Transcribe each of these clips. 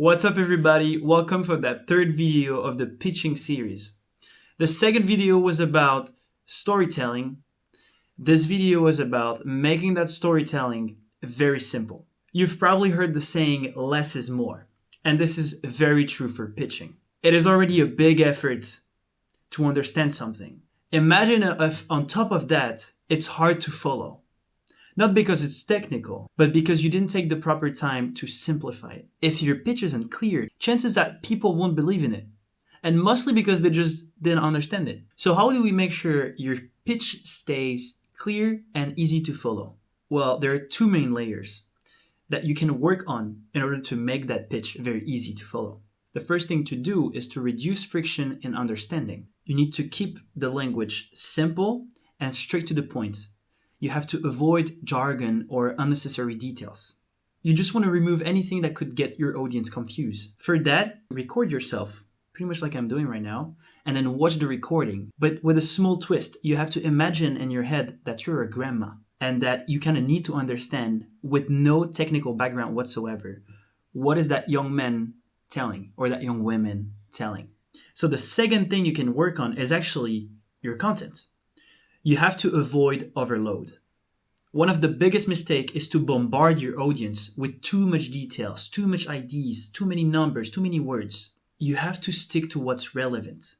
What's up, everybody? Welcome for that third video of the pitching series. The second video was about storytelling. This video was about making that storytelling very simple. You've probably heard the saying, less is more. And this is very true for pitching. It is already a big effort to understand something. Imagine if on top of that, it's hard to follow. Not because it's technical, but because you didn't take the proper time to simplify it. If your pitch isn't clear, chances that people won't believe in it. And mostly because they just didn't understand it. So how do we make sure your pitch stays clear and easy to follow? Well, there are two main layers that you can work on in order to make that pitch very easy to follow. The first thing to do is to reduce friction in understanding. You need to keep the language simple and straight to the point. You have to avoid jargon or unnecessary details. You just want to remove anything that could get your audience confused. For that, record yourself, pretty much like I'm doing right now, and then watch the recording. But with a small twist, you have to imagine in your head that you're a grandma and that you kind of need to understand, with no technical background whatsoever, what is that young man telling or that young woman telling. So the second thing you can work on is actually your content. You have to avoid overload. One of the biggest mistakes is to bombard your audience with too much details, too much IDs, too many numbers, too many words. You have to stick to what's relevant.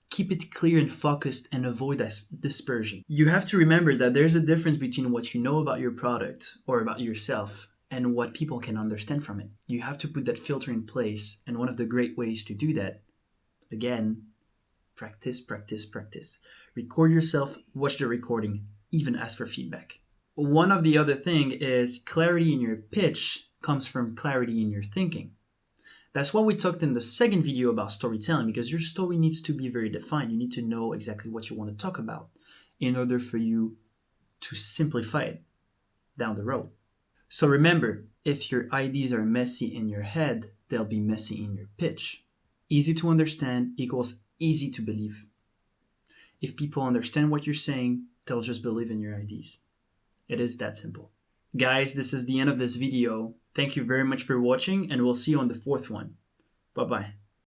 Keep it clear and focused and avoid dispersion. You have to remember that there's a difference between what you know about your product or about yourself and what people can understand from it. You have to put that filter in place, and one of the great ways to do that, again, practice. Record yourself, watch the recording, even ask for feedback. One of the other thing is clarity in your pitch comes from clarity in your thinking. That's why we talked in the second video about storytelling, because your story needs to be very defined. You need to know exactly what you want to talk about in order for you to simplify it down the road. So remember, if your ideas are messy in your head, they'll be messy in your pitch. Easy to understand equals easy to believe. If people understand what you're saying, they'll just believe in your ideas. It is that simple. Guys, this is the end of this video. Thank you very much for watching, and we'll see you on the fourth one. Bye-bye.